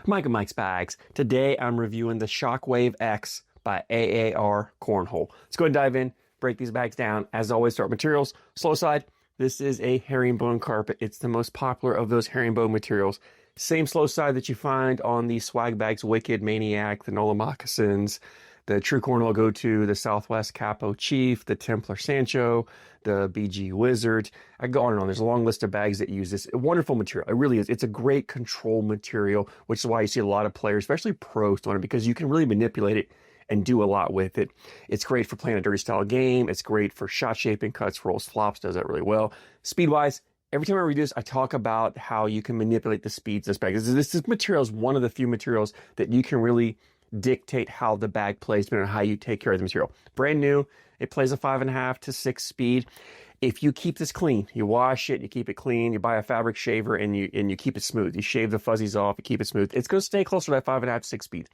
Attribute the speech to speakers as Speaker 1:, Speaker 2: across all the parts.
Speaker 1: Mike and Mike's Bags. Today I'm reviewing the Shockwave-X by AAR Cornhole. Let's go ahead and dive in, break these bags down. As always, start materials. Slow side, this is a herringbone carpet. It's the most popular of those herringbone materials. Same slow side that you find on the swag bags, Wicked, Maniac, the NOLA Moccasins, the True Cornhole Go-To, the Southwest Capo Chief, the Templar Sancho, the BG Wizard. I go on and on. There's a long list of bags that use this. A wonderful material. It really is. It's a great control material, which is why you see a lot of players, especially pros, on it, because you can really manipulate it and do a lot with it. It's great for playing a dirty style game. It's great for shot shaping, cuts, rolls, flops, does that really well. Speed-wise, every time I read this, I talk about how you can manipulate the speeds of this bag. This material is one of the few materials that you can really dictate how the bag plays, depending on how you take care of the material. Brand new, it plays a 5.5 to 6 speed. If you keep this clean, you wash it, you keep it clean, you buy a fabric shaver, and you keep it smooth. You shave the fuzzies off, you keep it smooth. It's going to stay closer to that 5.5 to 6 speed.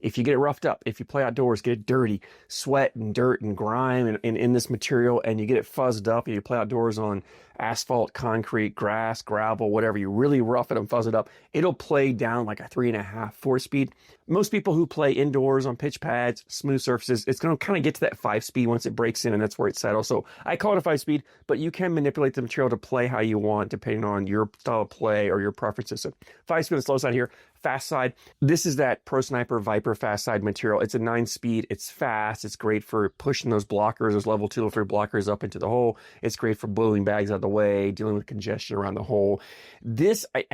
Speaker 1: If you get it roughed up, if you play outdoors, get it dirty, sweat and dirt and grime in this material, and you get it fuzzed up, and you play outdoors on asphalt, concrete, grass, gravel, whatever, you really rough it and fuzz it up, it'll play down like a 3.5, 4 speed. Most people who play indoors on pitch pads, smooth surfaces, it's going to kind of get to that 5 speed once it breaks in, and that's where it settles. So I call it a 5 speed, but you can manipulate the material to play how you want, depending on your style of play or your preferences. So 5 speed on the slow side here. Fast side, this is that Pro Sniper Viper fast side material. It's a 9 speed. It's fast. It's great for pushing those blockers, those level 2 or 3 blockers up into the hole. It's great for blowing bags out of the way, dealing with congestion around the hole. This, I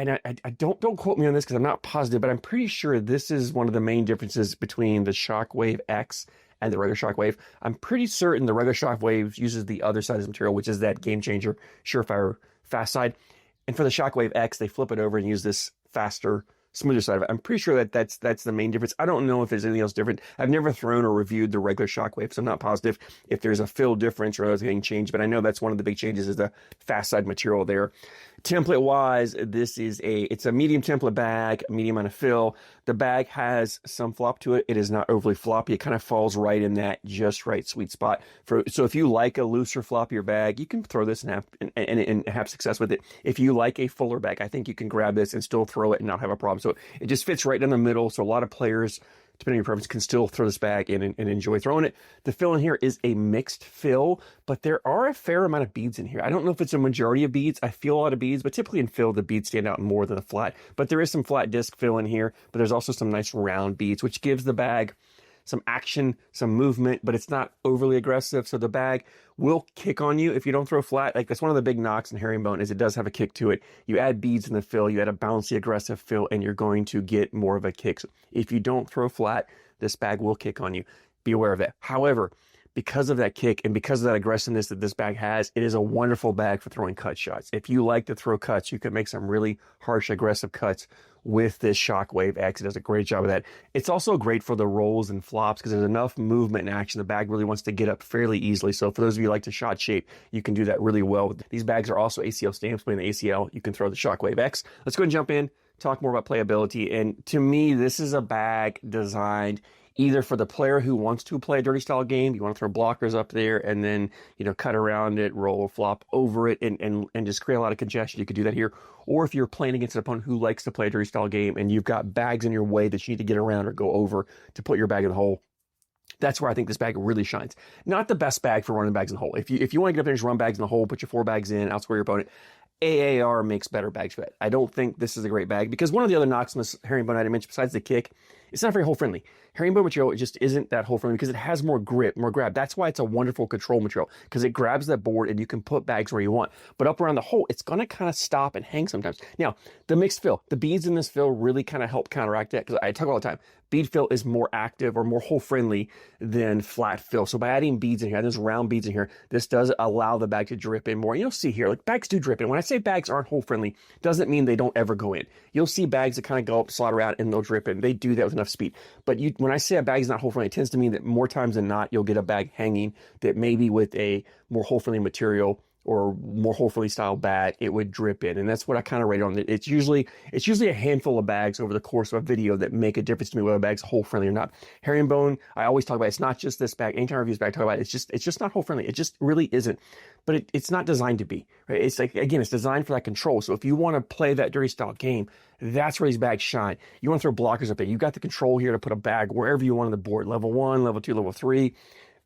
Speaker 1: don't quote me on this because I'm not positive, but I'm pretty sure this is one of the main differences between the Shockwave-X and the regular Shockwave. I'm pretty certain the regular Shockwave uses the other side of this material, which is that game changer, surefire fast side. And for the Shockwave-X, they flip it over and use this faster, smoother side of it. I'm pretty sure that that's the main difference. I don't know if there's anything else different. I've never thrown or reviewed the regular Shockwave, so I'm not positive if there's a fill difference or other getting changed, but I know that's one of the big changes is the fast side material there. Template wise, it's a medium template bag, medium amount of fill. The bag has some flop to it. It is not overly floppy. It kind of falls right in that just right sweet spot. So if you like a looser, floppier bag, you can throw this and have success with it. If you like a fuller bag, I think you can grab this and still throw it and not have a problem. So it just fits right in the middle. So a lot of players, depending on your preference, can still throw this bag in and enjoy throwing it. The fill in here is a mixed fill, but there are a fair amount of beads in here. I don't know if it's a majority of beads. I feel a lot of beads, but typically in fill, the beads stand out more than the flat. But there is some flat disc fill in here, but there's also some nice round beads, which gives the bag some action, some movement, but it's not overly aggressive. So the bag will kick on you if you don't throw flat. Like, that's one of the big knocks in herringbone is it does have a kick to it. You add beads in the fill, you add a bouncy, aggressive fill, and you're going to get more of a kick. So if you don't throw flat, this bag will kick on you. Be aware of that. However, because of that kick and because of that aggressiveness that this bag has, it is a wonderful bag for throwing cut shots. If you like to throw cuts, you can make some really harsh, aggressive cuts with this Shockwave-X. It does a great job of that. It's also great for the rolls and flops because there's enough movement and action. The bag really wants to get up fairly easily. So for those of you who like to shot shape, you can do that really well. These bags are also ACL stamps. Putting the ACL, you can throw the Shockwave-X. Let's go and jump in, talk more about playability. And to me, this is a bag designed either for the player who wants to play a dirty style game, you want to throw blockers up there and then, cut around it, roll, flop over it, and just create a lot of congestion. You could do that here. Or if you're playing against an opponent who likes to play a dirty style game and you've got bags in your way that you need to get around or go over to put your bag in the hole, that's where I think this bag really shines. Not the best bag for running bags in the hole. If you want to get up there and just run bags in the hole, put your 4 bags in, outscore your opponent, AAR makes better bags for it. I don't think this is a great bag because one of the other knocks on this herringbone I mentioned, besides the kick, it's not very hole friendly. Herringbone material, it just isn't that hole friendly because it has more grip, more grab. That's why it's a wonderful control material because it grabs that board and you can put bags where you want. But up around the hole, it's going to kind of stop and hang sometimes. Now, the mixed fill, the beads in this fill really kind of help counteract that because I talk all the time. Bead fill is more active or more hole friendly than flat fill. So by adding beads in here, there's round beads in here, this does allow the bag to drip in more. You'll see here, like bags do drip in. When I say bags aren't hole friendly, doesn't mean they don't ever go in. You'll see bags that kind of go up, slot around, and they'll drip in. They do that with enough speed. But when I say a bag is not hole friendly, it tends to mean that more times than not, you'll get a bag hanging that maybe with a more hole friendly material or more hole-friendly style bag, it would drip in. And that's what I kind of rate on it. It's usually a handful of bags over the course of a video that make a difference to me whether a bag's hole-friendly or not. Herringbone, I always talk about, it's not just this bag. Anytime I review this bag, I talk about it, it's just not hole-friendly. It just really isn't. But it's not designed to be, right? It's like, again, it's designed for that control. So if you want to play that dirty style game, that's where these bags shine. You want to throw blockers up there. You've got the control here to put a bag wherever you want on the board. Level 1, level 2, level 3.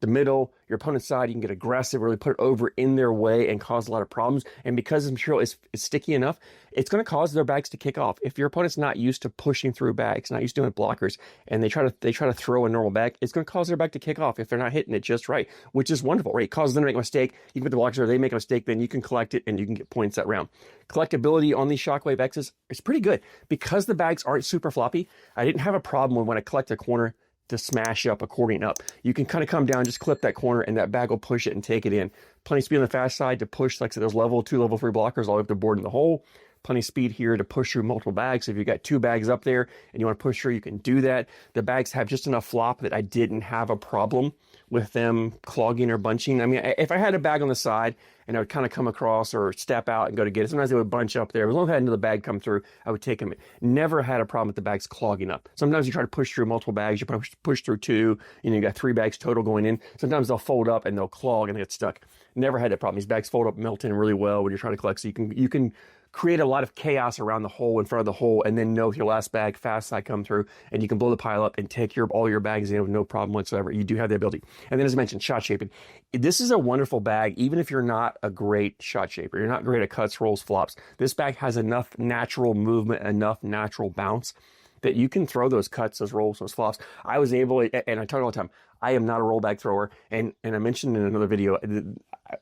Speaker 1: The middle, your opponent's side, you can get aggressive, really put it over in their way and cause a lot of problems. And because the material is sticky enough, it's going to cause their bags to kick off. If your opponent's not used to pushing through bags, not used to doing blockers, and they try to throw a normal bag, it's going to cause their bag to kick off if they're not hitting it just right, which is wonderful, right? It causes them to make a mistake. You can put the blockers there, they make a mistake, then you can collect it and you can get points that round. Collectability on these Shockwave-X's is pretty good. Because the bags aren't super floppy, I didn't have a problem when I collect a corner to smash up accordion up. You can kind of come down, just clip that corner, and that bag will push it and take it in. Plenty of speed on the fast side to push, like I said, those level 2, level 3 blockers all the way up the board in the hole. Plenty of speed here to push through multiple bags. So if you've got 2 bags up there and you want to push through, you can do that. The bags have just enough flop that I didn't have a problem with them clogging or bunching. I mean, if I had a bag on the side and I would kind of come across or step out and go to get it, sometimes they would bunch up there. As long as I had another bag come through, I would take them. Never had a problem with the bags clogging up. Sometimes you try to push through multiple bags, you push through 2, you got 3 bags total going in. Sometimes they'll fold up and they'll clog and they get stuck. Never had that problem. These bags fold up, melt in really well when you're trying to collect. So you can create a lot of chaos around the hole, in front of the hole, and then know if your last bag fast side come through, and you can blow the pile up and take all your bags in with no problem whatsoever. You do have the ability. And then, as I mentioned, shot shaping. This is a wonderful bag, even if you're not a great shot shaper. You're not great at cuts, rolls, flops. This bag has enough natural movement, enough natural bounce that you can throw those cuts, those rolls, those flops. I was able, and I talk all the time, I am not a roll bag thrower. And I mentioned in another video,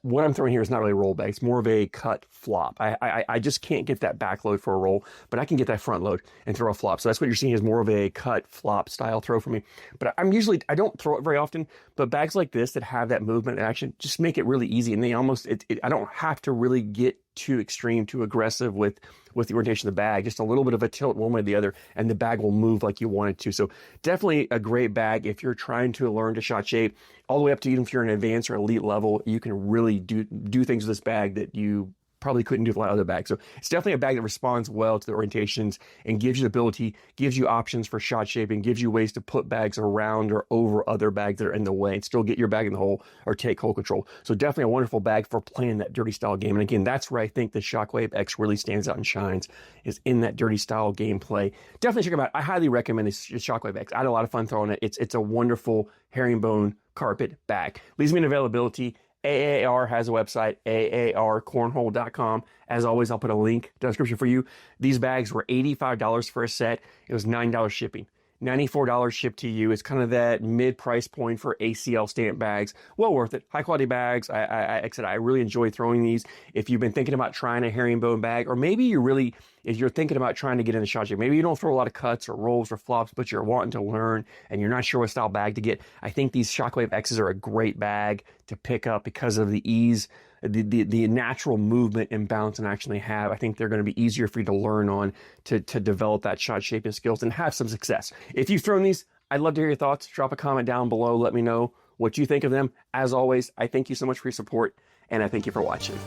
Speaker 1: what I'm throwing here is not really a roll bag. It's more of a cut flop. I just can't get that back load for a roll, but I can get that front load and throw a flop. So that's what you're seeing is more of a cut flop style throw for me. But I don't throw it very often, but bags like this that have that movement and action just make it really easy. And they almost, I don't have to really get too extreme, too aggressive with the orientation of the bag. Just a little bit of a tilt one way or the other, and the bag will move like you want it to. So definitely a great bag if you're trying to learn to shot shape, all the way up to even if you're an advanced or elite level, you can really do things with this bag that you probably couldn't do with a lot of other bags. So it's definitely a bag that responds well to the orientations and gives you the ability, gives you options for shot shaping, gives you ways to put bags around or over other bags that are in the way and still get your bag in the hole or take hole control. So definitely a wonderful bag for playing that dirty style game. And again, that's where I think the Shockwave-X really stands out and shines, is in that dirty style gameplay. Definitely check them out. I highly recommend this Shockwave-X. I had a lot of fun throwing it. It's a wonderful herringbone carpet bag. Leaves me in availability. AAR has a website, AARcornhole.com. As always, I'll put a link in the description for you. These bags were $85 for a set. It was $9 shipping. $94 shipped to you. It's kind of that mid-price point for ACL stamp bags. Well worth it. High-quality bags. Like I said, I really enjoy throwing these. If you've been thinking about trying a herringbone bag, or maybe if you're thinking about trying to get into shot shape, maybe you don't throw a lot of cuts or rolls or flops, but you're wanting to learn and you're not sure what style bag to get, I think these Shockwave-X's are a great bag to pick up because of the ease, the natural movement and balance and action they have. I think they're going to be easier for you to learn on to develop that shot shaping skills and have some success. If you've thrown these, I'd love to hear your thoughts. Drop a comment down below. Let me know what you think of them. As always, I thank you so much for your support, and I thank you for watching.